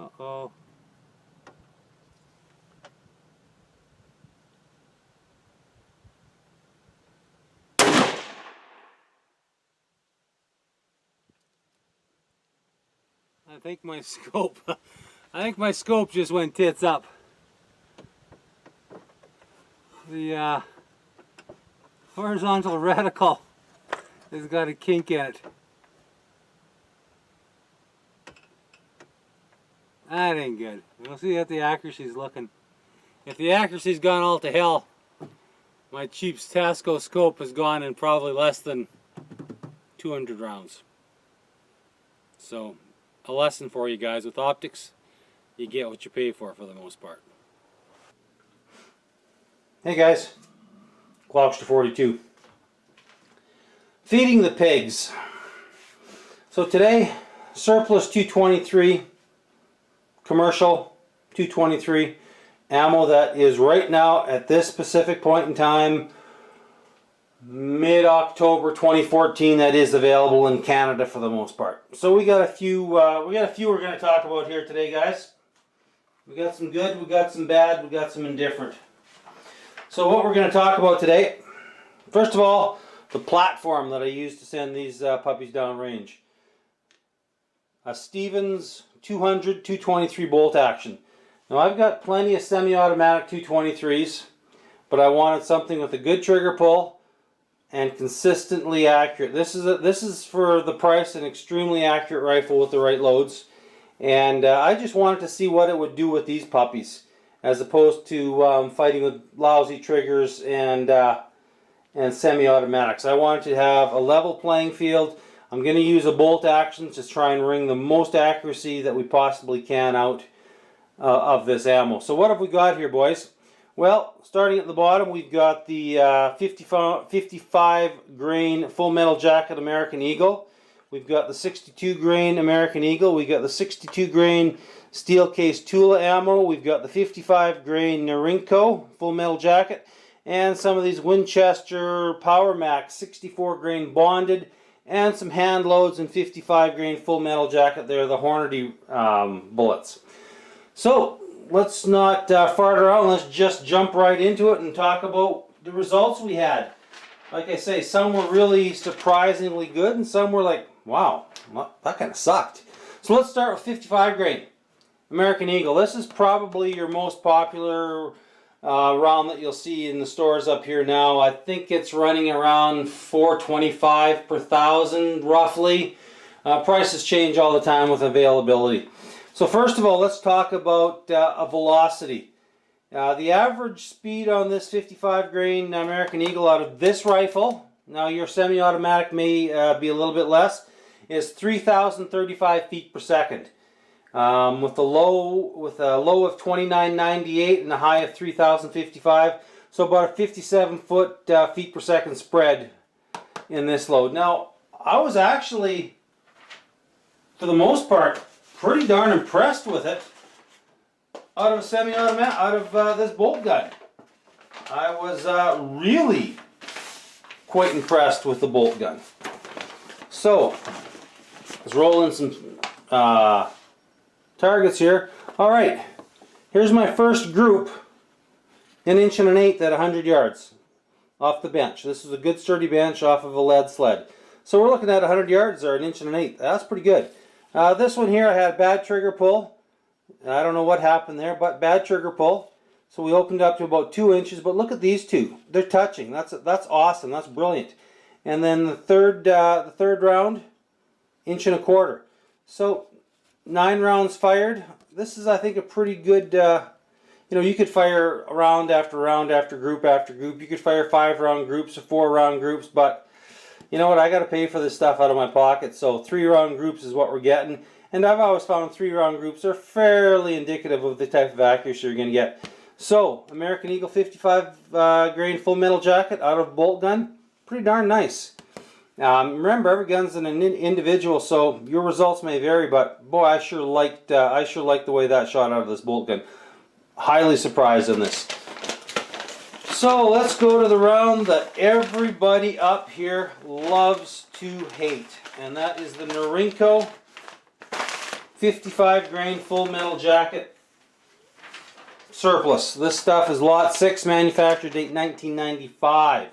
Uh-oh. I think my scope, just went tits up. The horizontal reticle has got a kink in it. That ain't good. We'll see if the accuracy's looking. If the accuracy's gone all to hell, my cheap Tasco scope has gone in probably less than 200 rounds. So, a lesson for you guys. With optics, you get what you pay for the most part. Hey guys, Clockster 42. Feeding the pigs. So today, surplus 223, commercial 223, ammo that is right now at this specific point in time, mid-October 2014, that is available in Canada for the most part. So we got a few we're going to talk about here today, guys. We got some good, we got some bad, we got some indifferent. So what we're going to talk about today, first of all, the platform that I use to send these puppies down range. A Stevens 200 223 bolt action. Now I've got plenty of semi-automatic 223s, but I wanted something with a good trigger pull and consistently accurate. This is for the price an extremely accurate rifle with the right loads, and I just wanted to see what it would do with these puppies, as opposed to fighting with lousy triggers and semi-automatics. I wanted to have a level playing field. I'm going to use a bolt action to try and wring the most accuracy that we possibly can out of this ammo. So what have we got here, boys? Well, starting at the bottom, we've got the 55 grain full metal jacket American Eagle. We've got the 62 grain American Eagle. We've got the 62 grain steel case Tula ammo. We've got the 55 grain Norinco full metal jacket, and some of these Winchester Power Max 64 grain bonded, and some hand loads and 55 grain full metal jacket there, the Hornady bullets. So let's not fart around, let's just jump right into it and talk about the results we had. Like I say, some were really surprisingly good and some were like, wow, that kind of sucked. So let's start with 55 grain American Eagle. This is probably your most popular round that you'll see in the stores up here now. I think it's running around $4.25 per thousand roughly. Prices change all the time with availability. So first of all, let's talk about a velocity. The average speed on this 55 grain American Eagle out of this rifle, now your semi-automatic may be a little bit less, is 3,035 feet per second. With a low of 2998 and a high of 3,055, so about a 57 feet per second spread in this load. Now, I was actually, for the most part, pretty darn impressed with it out of a semi-automatic, out of this bolt gun. I was really quite impressed with the bolt gun. So let's roll in some targets here. All right, here's my first group, 1 1/8 inch at 100 yards off the bench. This is a good sturdy bench off of a lead sled. So we're looking at 100 yards or 1 1/8 inch. That's pretty good. This one here I had a bad trigger pull. I don't know what happened there, but bad trigger pull. So we opened up to about 2 inches, but look at these two. They're touching. That's awesome. That's brilliant. And then the third round, 1.25 inches. So 9 rounds fired. This is, I think, a pretty good, you could fire round after round after group after group. You could fire 5-round groups or 4-round groups, but you know what, I got to pay for this stuff out of my pocket, so 3-round groups is what we're getting. And I've always found 3-round groups are fairly indicative of the type of accuracy you're going to get. So, American Eagle 55 grain full metal jacket out of bolt gun, pretty darn nice. Remember, every gun's an individual, so your results may vary, but boy, I sure liked the way that shot out of this bolt gun. Highly surprised in this. So let's go to the round that everybody up here loves to hate, and that is the Norinco 55 grain full metal jacket surplus. This stuff is lot 6, manufacture date 1995.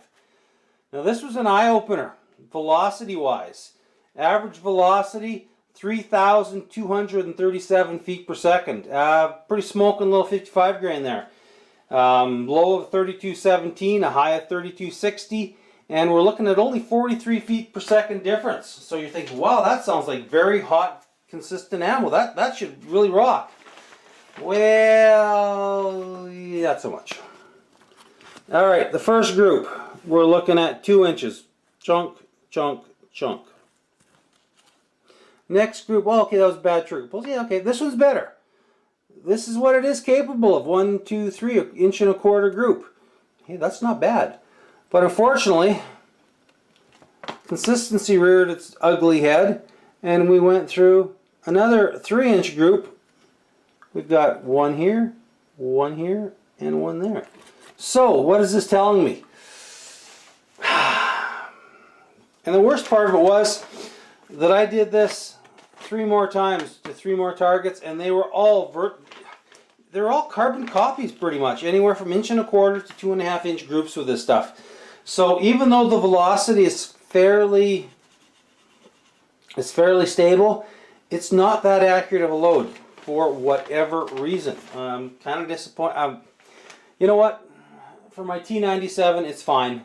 Now this was an eye-opener, velocity wise. Average velocity 3,237 feet per second. Pretty smoking little 55 grain there. Low of 3217, a high of 3260, and we're looking at only 43 feet per second difference. So you're thinking, wow, that sounds like very hot, consistent ammo. That should really rock. Well, not so much. All right, the first group, we're looking at 2 inches. Chunk, chunk, chunk. Next group, well, okay, that was a bad trigger pulls. Yeah, okay, this one's better. This is what it is capable of. 1, 2, 3, an inch and a quarter group. Hey, that's not bad. But unfortunately, consistency reared its ugly head, and we went through another 3-inch group. We've got one here, and one there. So, what is this telling me? And the worst part of it was that I did this 3 more times to 3 more targets, and they were all they're all carbon copies pretty much, anywhere from 1 1/4 to 2.5 inch groups with this stuff. So even though the velocity is fairly stable, it's not that accurate of a load for whatever reason. I'm kind of disappointed. You know what? For my T97, it's fine.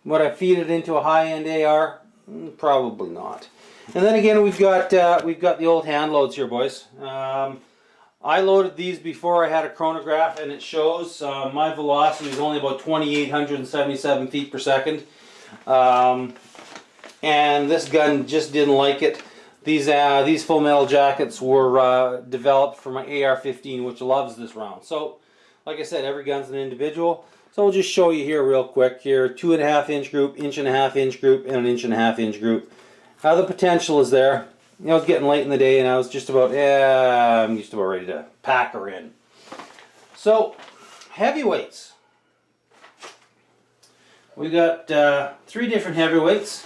Would I feed it into a high-end AR? Probably not. And then again, we've got the old hand loads here, boys. I loaded these before I had a chronograph, and it shows my velocity is only about 2,877 feet per second. And this gun just didn't like it. These full metal jackets were developed for my AR-15, which loves this round. So, like I said, every gun's an individual. So we'll just show you here real quick. Here, 2.5 inch group, 1.5 inch group, and an 1.5 inch group. The potential is there. You know, it's getting late in the day, and I was just about, I'm just about ready to pack her in. So, heavyweights. We got 3 different heavyweights.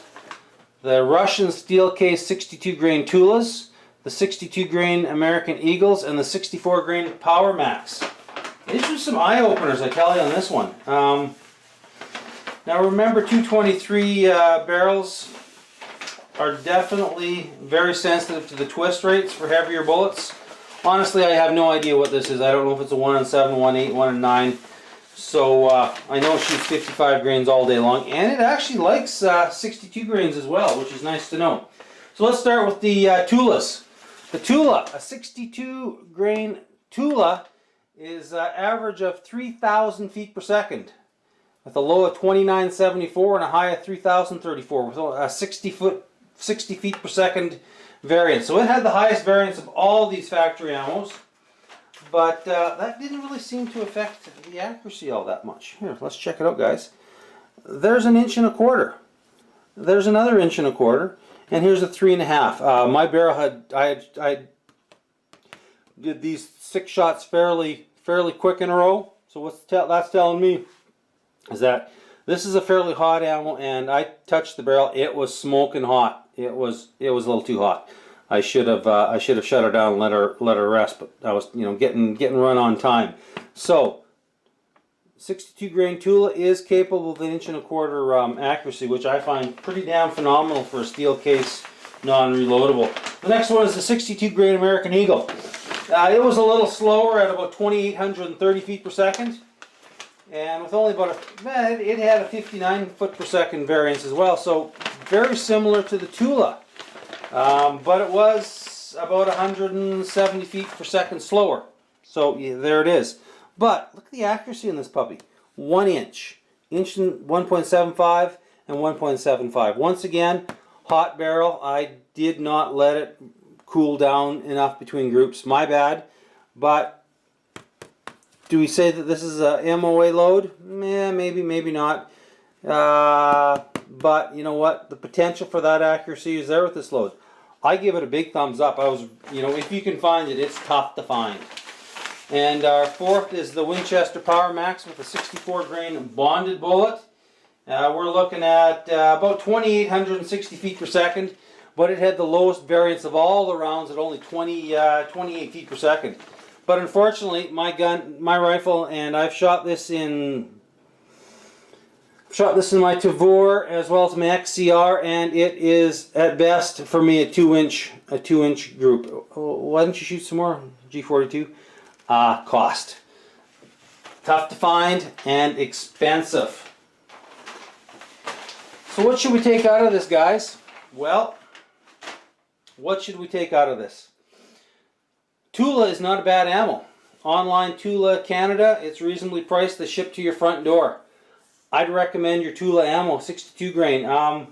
The Russian steel case 62 grain Tulas, the 62 grain American Eagles, and the 64 grain Power Max. These are some eye openers, I tell you, on this one. Now remember, 223 barrels are definitely very sensitive to the twist rates for heavier bullets. Honestly, I have no idea what this is. I don't know if it's a 1 on 7, 1 8, 1 on 9. So I know it shoots 55 grains all day long, and it actually likes 62 grains as well, which is nice to know. So let's start with the Tulas. The Tula, a 62 grain Tula, is average of 3,000 feet per second, with a low of 2,974 and a high of 3,034, with a 60 feet per second variance. So it had the highest variance of all these factory ammos, but that didn't really seem to affect the accuracy all that much. Here, let's check it out, guys. There's an 1 1/4. There's another 1 1/4, and here's a 3.5. My barrel I did these 6 shots fairly quick in a row. So what's that's telling me is that this is a fairly hot ammo, and I touched the barrel. It was smoking hot. It was a little too hot. I should have shut her down and let her rest, but I was, you know, getting run on time. So 62 grain Tula is capable of an 1 1/4 accuracy, which I find pretty damn phenomenal for a steel case non-reloadable. The next one is the 62 grain American Eagle. It was a little slower at about 2,830 feet per second, and with only about it had a 59 foot per second variance as well, so very similar to the Tula, but it was about 170 feet per second slower. So yeah, there it is. But look at the accuracy in this puppy. 1 inch, 1.75 and 1.75. Once again, hot barrel. I did not let it cool down enough between groups. My bad. But do we say that this is a MOA load? Maybe, maybe not. But you know what? The potential for that accuracy is there with this load. I give it a big thumbs up. If you can find it, it's tough to find. And our fourth is the Winchester Power Max with a 64 grain bonded bullet. We're looking at about 2,860 feet per second. but it had the lowest variance of all the rounds at only 28 feet per second. But unfortunately, my rifle, and I've shot this in my Tavor as well as my XCR, and it is at best for me a 2-inch group. Why don't you shoot some more G42? Cost. Tough to find and expensive. So what should we take out of this, guys? Well, what should we take out of this? Tula is not a bad ammo. Online Tula Canada, it's reasonably priced. They ship to your front door. I'd recommend your Tula ammo, 62 grain. Hang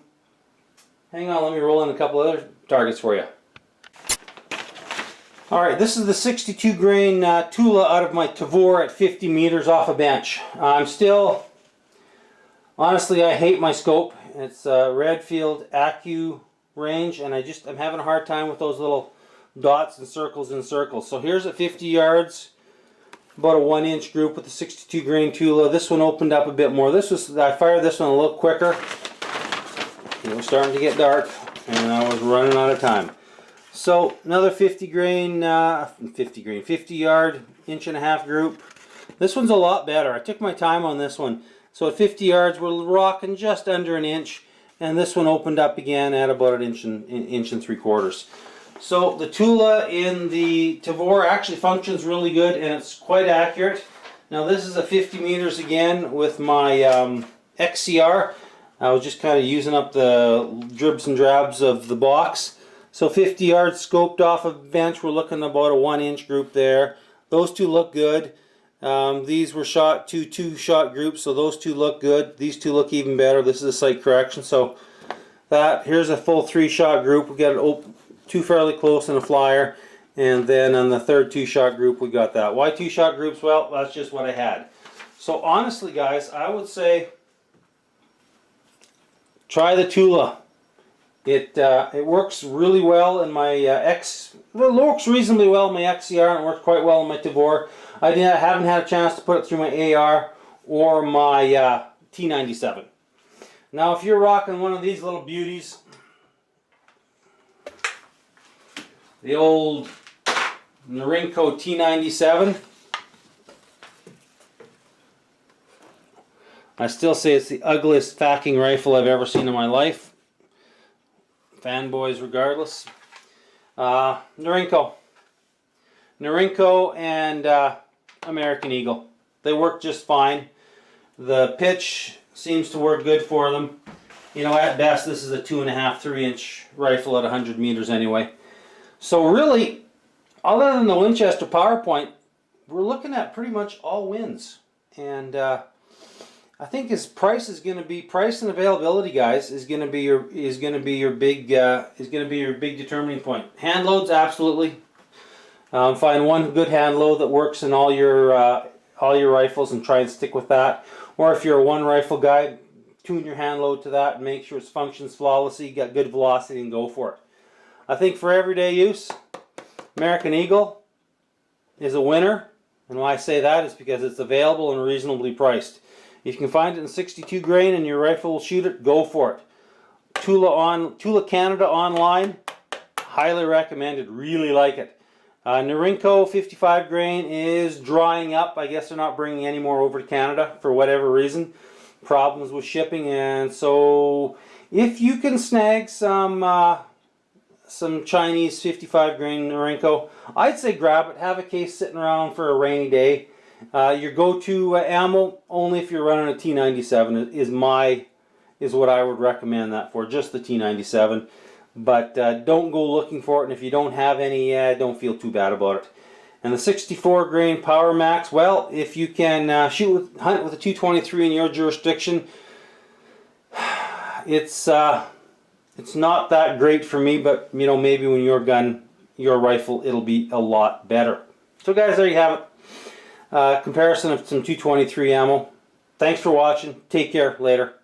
on, let me roll in a couple other targets for you. Alright, this is the 62 grain Tula out of my Tavor at 50 meters off a bench. I'm still, honestly, I hate my scope. It's Redfield Accu range, and I'm having a hard time with those little dots and circles. So here's at 50 yards, about a 1-inch group with the 62 grain Tula. This one opened up a bit more. I fired this one a little quicker. It was starting to get dark, and I was running out of time. So another 50 yard, 1.5-inch group. This one's a lot better. I took my time on this one. So at 50 yards, we're rocking just under an inch, and this one opened up again at about an inch and 3/4. So the Tula in the Tavor actually functions really good, and it's quite accurate. Now this is a 50 meters again with my XCR. I was just kind of using up the dribs and drabs of the box. So 50 yards scoped off a bench, we're looking about a 1-inch group there. Those two look good. These were shot two-shot groups, so those two look good. These two look even better. This is a sight correction. So here's a full 3-shot group. We got two fairly close and a flyer, and then on the third 2-shot group we got that. Why 2-shot groups? Well, that's just what I had. So honestly, guys, I would say try the Tula. It works really well in my it works reasonably well in my XCR, and it works quite well in my Tavor. I haven't had a chance to put it through my AR or my T97. Now, if you're rocking one of these little beauties, the old Norinco T97, I still say it's the ugliest facking rifle I've ever seen in my life. Fanboys regardless. Norinco and American Eagle. They work just fine. The pitch seems to work good for them. You know, at best this is a 2.5-3-inch rifle at 100 meters anyway. So really, other than the Winchester PowerPoint, we're looking at pretty much all wins. And I think his price is going to be price and availability, guys, is going to be your big determining point. Hand loads, absolutely. Find one good hand load that works in all your rifles and try and stick with that. Or if you're a one rifle guy, tune your hand load to that and make sure it functions flawlessly. You got good velocity and go for it. I think for everyday use, American Eagle is a winner, and why I say that is because it's available and reasonably priced. If you can find it in 62 grain and your rifle will shoot it, go for it. Tula Canada online, highly recommended, really like it. Norinco 55 grain is drying up. I guess they're not bringing any more over to Canada for whatever reason. Problems with shipping, and so if you can snag some Chinese 55 grain Norinco, I'd say grab it. Have a case sitting around for a rainy day. Your go-to ammo, only if you're running a T97, is what I would recommend that for, just the T97. But don't go looking for it, and if you don't have any, don't feel too bad about it. And the 64 grain Power Max, well, if you can hunt with a 223 in your jurisdiction, it's not that great for me, but you know, maybe when your rifle, it'll be a lot better. So guys, there you have it. Comparison of some 223 ammo. Thanks for watching. Take care. Later.